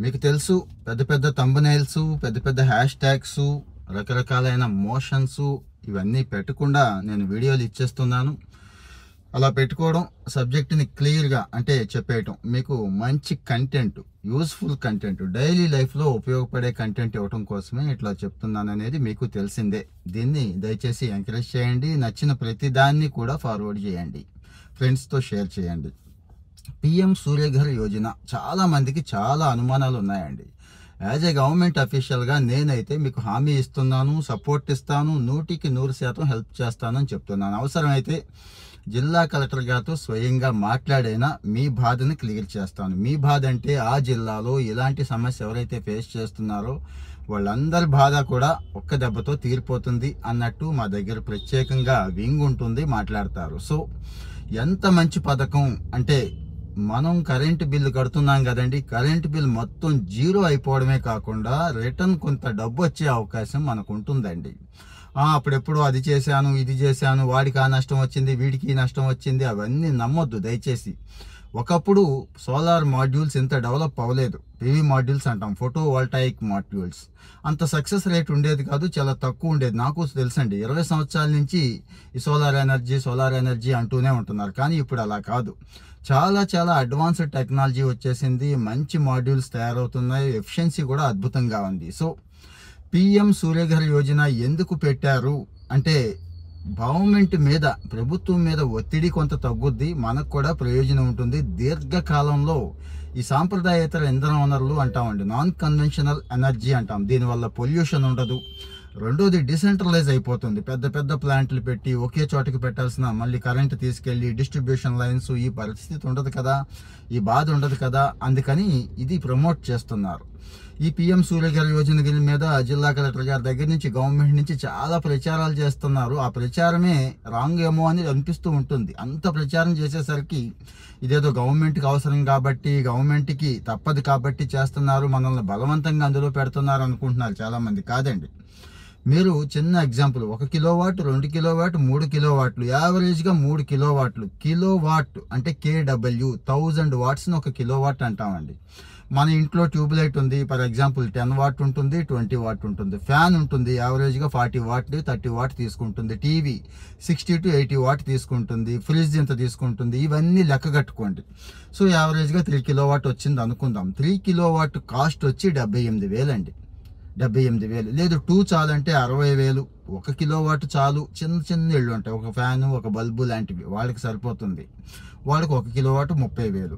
మీకు తెలుసు పెద్ద పెద్ద థంబ్నెయిల్స్, పెద్ద పెద్ద హ్యాష్ ట్యాగ్స్, రకరకాలైన మోషన్స్ ఇవన్నీ పెట్టకుండా నేను వీడియోలు ఇచ్చేస్తున్నాను. అలా పెట్టుకోవడం సబ్జెక్ట్ని క్లియర్గా అంటే చెప్పేయటం, మీకు మంచి కంటెంట్, యూస్ఫుల్ కంటెంట్, డైలీ లైఫ్లో ఉపయోగపడే కంటెంట్ ఇవ్వటం కోసమే ఇట్లా చెప్తున్నాను అనేది మీకు తెలిసిందే. దీన్ని దయచేసి ఎంకరేజ్ చేయండి. నచ్చిన ప్రతి దాన్ని కూడా ఫార్వర్డ్ చేయండి, ఫ్రెండ్స్తో షేర్ చేయండి. పిఎం సూర్యఘర్ యోజన చాలా మందికి చాలా అనుమానాలు ఉన్నాయండి. యాజ్ ఏ గవర్నమెంట్ అఫీషియల్గా నేనైతే మీకు హామీ ఇస్తున్నాను, సపోర్ట్ ఇస్తాను, 100% హెల్ప్ చేస్తానని చెప్తున్నాను. అవసరమైతే జిల్లా కలెక్టర్ గారితో స్వయంగా మాట్లాడైనా మీ బాధని క్లియర్ చేస్తాను. మీ బాధ అంటే ఆ జిల్లాలో ఇలాంటి సమస్య ఎవరైతే ఫేస్ చేస్తున్నారో వాళ్ళందరి బాధ కూడా ఒక్క దెబ్బతో తీరిపోతుంది అన్నట్టు మా దగ్గర ప్రత్యేకంగా వింగ్ ఉంటుంది, మాట్లాడతారు. సో ఎంత మంచి పథకం అంటే, మనం కరెంటు బిల్లు కడుతున్నాం కదండి, కరెంటు బిల్లు మొత్తం జీరో అయిపోవడమే కాకుండా రిటర్న్ కొంత డబ్బు వచ్చే అవకాశం మనకు ఉంటుందండి. అప్పుడెప్పుడు అది చేశాను, ఇది చేశాను, వాడికి ఆ నష్టం వచ్చింది, వీడికి ఈ నష్టం వచ్చింది, అవన్నీ నమ్మొద్దు దయచేసి. ఒకప్పుడు సోలార్ మాడ్యూల్స్ ఇంత డెవలప్ అవ్వలేదు. పివి మాడ్యూల్స్ అంటాం, ఫోటో వోల్టాయిక్ మాడ్యూల్స్. అంత సక్సెస్ రేట్ ఉండేది కాదు, చాలా తక్కువ ఉండేది. నాకు తెలుసండి, 20 సంవత్సరాల నుంచి ఈ సోలార్ ఎనర్జీ అంటూనే ఉంటున్నారు. కానీ ఇప్పుడు అలా కాదు, చాలా చాలా అడ్వాన్స్డ్ టెక్నాలజీ వచ్చేసింది, మంచి మాడ్యూల్స్ తయారవుతున్నాయి, ఎఫిషియన్సీ కూడా అద్భుతంగా ఉంది. సో పిఎం సూర్యఘర్ యోజన ఎందుకు పెట్టారు అంటే, గవర్నమెంట్ మీద, ప్రభుత్వం మీద ఒత్తిడి కొంత తగ్గుద్ది, మనకు కూడా ప్రయోజనం ఉంటుంది. దీర్ఘకాలంలో ఈ సాంప్రదాయేతర ఇంధన వనరులు అంటామండి, నాన్ కన్వెన్షనల్ ఎనర్జీ అంటాం, దీనివల్ల పొల్యూషన్ ఉండదు. రెండోది డిసెంట్రలైజ్ అయిపోతుంది. పెద్ద పెద్ద ప్లాంట్లు పెట్టి ఒకే చోటకి పెట్టాల్సిన మళ్ళీ కరెంటు తీసుకెళ్ళి డిస్ట్రిబ్యూషన్ లైన్స్, ఈ పరిస్థితి ఉండదు కదా, ఈ బాధ ఉండదు కదా, అందుకని ఇది ప్రమోట్ చేస్తున్నారు. ఈ పిఎం సూర్యఘర్ యోజన మీద జిల్లా కలెక్టర్ గారి దగ్గర నుంచి, గవర్నమెంట్ నుంచి చాలా ప్రచారాలు చేస్తున్నారు. ఆ ప్రచారమే రాంగ్ ఏమో అని అనిపిస్తూ ఉంటుంది. అంత ప్రచారం చేసేసరికి ఇదేదో గవర్నమెంట్కి అవసరం కాబట్టి, గవర్నమెంట్కి తప్పదు కాబట్టి చేస్తున్నారు, మనల్ని బలవంతంగా అందులో పెడుతున్నారు అనుకుంటున్నారు చాలామంది. కాదండి, మీరు చిన్న ఎగ్జాంపుల్, 1 కిలోవాట్, 2 కిలోవాట్, 3 కిలోవాట్లు, యావరేజ్గా 3 కిలోవాట్లు. కిలోవాట్ అంటే KW, 1000 వాట్స్ని 1 కిలోవాట్ అంటామండి. మన ఇంట్లో ట్యూబ్ లైట్ ఉంది, ఫర్ ఎగ్జాంపుల్ 10 వాట్ ఉంటుంది, 20 వాట్ ఉంటుంది. ఫ్యాన్ ఉంటుంది, యావరేజ్గా 40 వాట్, 30 వాట్ తీసుకుంటుంది. టీవీ 60 to 80 వాట్ తీసుకుంటుంది. ఫ్రిడ్జ్ ఇంత తీసుకుంటుంది. ఇవన్నీ లెక్క కట్టుకోండి. సో యావరేజ్గా 3 కిలోవాట్ వచ్చింది అనుకుందాం. 3 కిలోవాట్ కాస్ట్ వచ్చి 78,000 అండి. 78,000 లేదు, 2 చాలంటే 60,000. 1 కిలోవాట్ చాలు, చిన్న చిన్న ఇళ్ళు ఉంటాయి, ఒక ఫ్యాను, ఒక బల్బు లాంటివి, వాళ్ళకి సరిపోతుంది. వాళ్ళకి 1 కిలోవాట్ 30,000.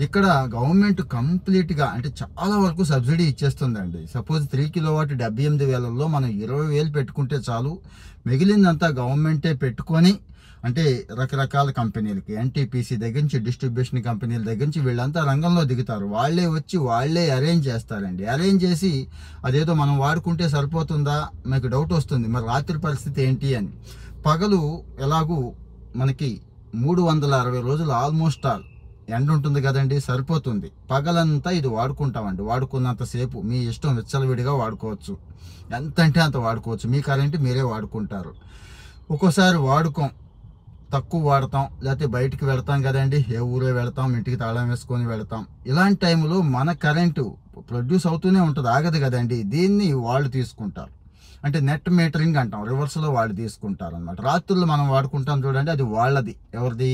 ఇక్కడ గవర్నమెంట్ కంప్లీట్గా అంటే చాలా వరకు సబ్సిడీ ఇచ్చేస్తుందండి. సపోజ్ 3 కిలోవాట్ 78,000లో మనం 20,000 పెట్టుకుంటే చాలు, మిగిలిందంతా గవర్నమెంటే పెట్టుకొని, అంటే రకరకాల కంపెనీలకి, ఎన్టీపీసీ దగ్గర నుంచి, డిస్ట్రిబ్యూషన్ కంపెనీల దగ్గర నుంచి వీళ్ళంతా రంగంలో దిగుతారు. వాళ్ళే వచ్చి వాళ్ళే అరేంజ్ చేస్తారండి. అరేంజ్ చేసి అదేదో మనం వాడుకుంటే సరిపోతుందా, మీకు డౌట్ వస్తుంది, మరి రాత్రి పరిస్థితి ఏంటి అని. పగలు ఎలాగూ మనకి 360 రోజులు ఆల్మోస్ట్ ఆల్ ఎండ ఉంటుంది కదండి, సరిపోతుంది. పగలంతా ఇది వాడుకుంటామండి. వాడుకున్నంతసేపు మీ ఇష్టం, విచ్చలవిడిగా వాడుకోవచ్చు, ఎంత అంటే అంత వాడుకోవచ్చు. మీ కరెంట్ మీరే వాడుకుంటారు. ఒక్కోసారి వాడుకోం, తక్కువ వాడతాం, లేకపోతే బయటికి వెళ్తాం కదండి, ఏ ఊరే వెళ్తాం, ఇంటికి తాళం వేసుకొని వెళ్తాం. ఇలాంటి టైంలో మన కరెంటు ప్రొడ్యూస్ అవుతూనే ఉంటుంది, ఆగదు కదండి. దీన్ని వాళ్ళు తీసుకుంటారు, అంటే నెట్ మీటరింగ్ అంటాం, రివర్స్లో వాళ్ళు తీసుకుంటారు అనమాట. రాత్రులు మనం వాడుకుంటాం చూడండి, అది వాళ్ళది. ఎవరిది?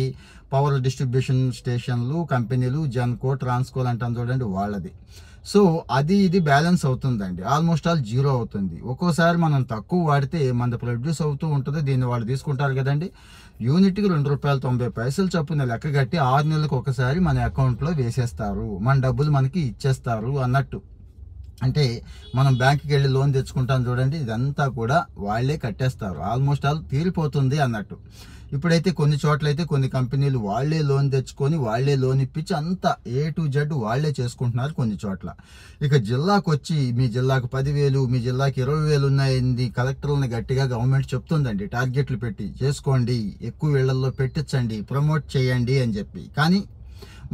పవర్ డిస్ట్రిబ్యూషన్ స్టేషన్లు, కంపెనీలు, జెన్కో, ట్రాన్స్కోల్ అంటాం చూడండి, వాళ్ళది. సో అది ఇది బ్యాలెన్స్ అవుతుందండి, ఆల్మోస్ట్ ఆల్ జీరో అవుతుంది. ఒక్కోసారి మనం తక్కువ వాడితే మన ప్రొడ్యూస్ అవుతూ ఉంటుంది, దీన్ని వాళ్ళు తీసుకుంటారు కదండి. యూనిట్కి ₹2.90 చొప్పున లెక్క కట్టి 6 నెలలకు ఒకసారి మన అకౌంట్లో వేసేస్తారు, మన డబ్బులు మనకి ఇచ్చేస్తారు అన్నట్టు. అంటే మనం బ్యాంకుకి వెళ్ళి లోన్ తెచ్చుకుంటాం చూడండి, ఇదంతా కూడా వాళ్ళే కట్టేస్తారు, ఆల్మోస్ట్ ఆల్ తీరిపోతుంది అన్నట్టు. ఇప్పుడైతే కొన్ని చోట్లయితే కొన్ని కంపెనీలు వాళ్ళే లోన్ తెచ్చుకొని వాళ్ళే లోన్ ఇప్పించి అంతా A to Z వాళ్ళే చేసుకుంటున్నారు కొన్ని చోట్ల. ఇక జిల్లాకు వచ్చి, మీ జిల్లాకు 10,000, మీ జిల్లాకి 20,000 ఉన్నాయండి, కలెక్టర్లను గట్టిగా గవర్నమెంట్ చెప్తుందండి, టార్గెట్లు పెట్టి చేసుకోండి, ఎక్కువ ఇళ్లలో పెట్టించండి, ప్రమోట్ చేయండి అని చెప్పి. కానీ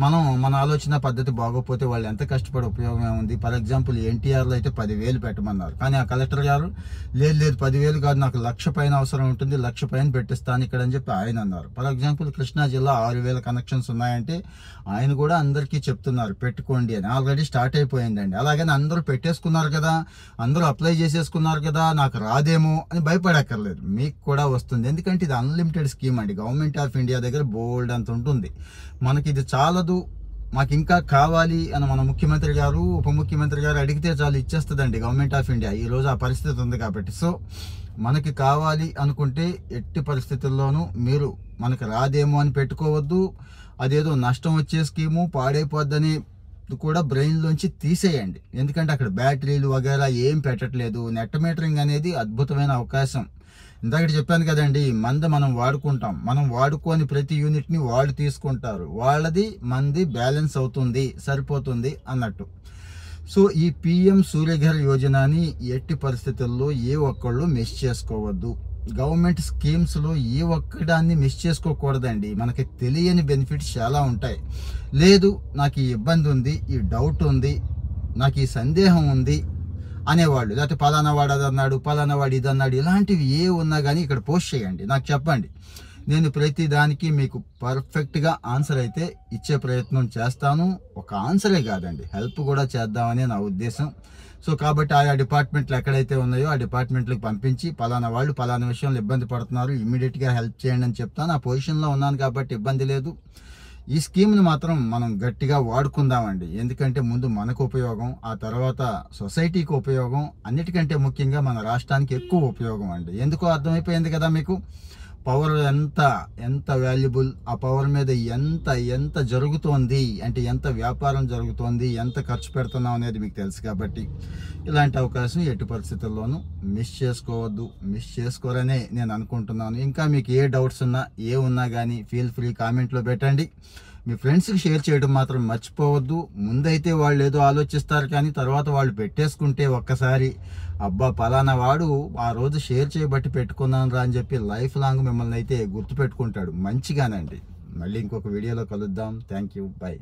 మన ఆలోచన పద్ధతి బాగోకపోతే వాళ్ళు ఎంత కష్టపడి ఉపయోగం ఏముంది. ఫర్ ఎగ్జాంపుల్ ఎన్టీఆర్లో అయితే 10,000 పెట్టమన్నారు, కానీ ఆ కలెక్టర్ గారు లేదు 10,000 కాదు, నాకు 1,00,000 పైన అవసరం ఉంటుంది, 1,00,000 పైన పెట్టిస్తాను ఇక్కడ అని చెప్పి ఆయన అన్నారు. ఫర్ ఎగ్జాంపుల్ కృష్ణా జిల్లా 6,000 కనెక్షన్స్ ఉన్నాయంటే ఆయన కూడా అందరికీ చెప్తున్నారు పెట్టుకోండి అని. ఆల్రెడీ స్టార్ట్ అయిపోయిందండి. అలాగని అందరూ పెట్టేసుకున్నారు కదా, అందరూ అప్లై చేసేసుకున్నారు కదా, నాకు రాదేమో అని భయపడక్కర్లేదు, మీకు కూడా వస్తుంది. ఎందుకంటే ఇది అన్లిమిటెడ్ స్కీమ్ అండి. గవర్నమెంట్ ఆఫ్ ఇండియా దగ్గర బోల్డ్ అంత ఉంటుంది. మనకి ఇది చాలదు, మాకు ఇంకా కావాలి అని మన ముఖ్యమంత్రి గారు ఉప ముఖ్యమంత్రి గారు అడిగితే చాలు ఇచ్చేస్తుందండి గవర్నమెంట్ ఆఫ్ ఇండియా. ఈరోజు ఆ పరిస్థితి ఉంది కాబట్టి. సో మనకి కావాలి అనుకుంటే ఎట్టి పరిస్థితుల్లోనూ మీరు మనకు రాదేమో అని పెట్టుకోవద్దు. అదేదో నష్టం వచ్చే స్కీము పాడైపోద్దని కూడా బ్రెయిన్లోంచి తీసేయండి. ఎందుకంటే అక్కడ బ్యాటరీలు వగేరా ఏం పెట్టట్లేదు. నెట్ మీటరింగ్ అనేది అద్భుతమైన అవకాశం. ఇందాక చెప్పాను కదండి, మనం వాడుకుంటాం, మనం వాడుకొని ప్రతి యూనిట్ని వాళ్ళు తీసుకుంటారు, వాళ్ళది మంది బ్యాలెన్స్ అవుతుంది, సరిపోతుంది అన్నట్టు. సో ఈ పిఎం సూర్యఘర్ యోజనని ఎట్టి పరిస్థితుల్లో ఏ ఒక్కళ్ళు మిస్ చేసుకోవద్దు. గవర్నమెంట్ స్కీమ్స్లో ఏ ఒక్కదాన్ని మిస్ చేసుకోకూడదండి. మనకి తెలియని బెనిఫిట్స్ చాలా ఉంటాయి. లేదు నాకు ఈ ఇబ్బంది ఉంది, ఈ డౌట్ ఉంది, నాకు ఈ సందేహం ఉంది అనేవాళ్ళు, లేకపోతే పలానా వాడు అది అన్నాడు, పలానా వాడు ఇది అన్నాడు, ఇలాంటివి ఏ ఉన్నా కానీ ఇక్కడ పోస్ట్ చేయండి, నాకు చెప్పండి. నేను ప్రతి దానికి మీకు పర్ఫెక్ట్గా ఆన్సర్ అయితే ఇచ్చే ప్రయత్నం చేస్తాను. ఒక ఆన్సరే కాదండి, హెల్ప్ కూడా చేద్దామని నా ఉద్దేశం. సో కాబట్టి ఆయా డిపార్ట్మెంట్లు ఎక్కడైతే ఉన్నాయో ఆ డిపార్ట్మెంట్లకు పంపించి పలానా వాళ్ళు పలానా విషయంలో ఇబ్బంది పడుతున్నారు, ఇమ్మీడియట్గా హెల్ప్ చేయండి అని చెప్తాను. ఆ పొజిషన్లో ఉన్నాను కాబట్టి ఇబ్బంది లేదు. ఈ స్కీమ్ని మాత్రం మనం గట్టిగా వాడుకుందామండి. ఎందుకంటే ముందు మనకు ఉపయోగం, ఆ తర్వాత సొసైటీకి ఉపయోగం, అన్నిటికంటే ముఖ్యంగా మన రాష్ట్రానికి ఎక్కువ ఉపయోగం అండి. ఎందుకో అర్థమైపోయింది కదా మీకు. పవర్ ఎంత వాల్యుబుల్, ఆ పవర్ మీద ఎంత జరుగుతోంది అంటే ఎంత వ్యాపారం జరుగుతోంది, ఎంత ఖర్చు పెడుతున్నాం అనేది మీకు తెలుసు. కాబట్టి ఇలాంటి అవకాశం ఎట్టి పరిస్థితుల్లోనూ మిస్ చేసుకోవద్దు, మిస్ చేసుకోరనే నేను అనుకుంటున్నాను. ఇంకా మీకు ఏ డౌట్స్ ఉన్నా ఉన్నా కానీ ఫీల్ ఫ్రీ కామెంట్లో పెట్టండి. మీ ఫ్రెండ్స్కి షేర్ చేయడం మాత్రం మర్చిపోవద్దు. ముందైతే వాళ్ళు ఏదో ఆలోచిస్తారు, కానీ తర్వాత వాళ్ళు పెట్టేసుకుంటే ఒక్కసారి అబ్బా పలానా వాడు ఆ రోజు షేర్ చేయబట్టి పెట్టుకున్నాను రా అని చెప్పి లైఫ్ లాంగ్ మిమ్మల్ని అయితే గుర్తుపెట్టుకుంటాడు మంచిగానండి. మళ్ళీ ఇంకొక వీడియోలో కలుద్దాం. Thank you, by.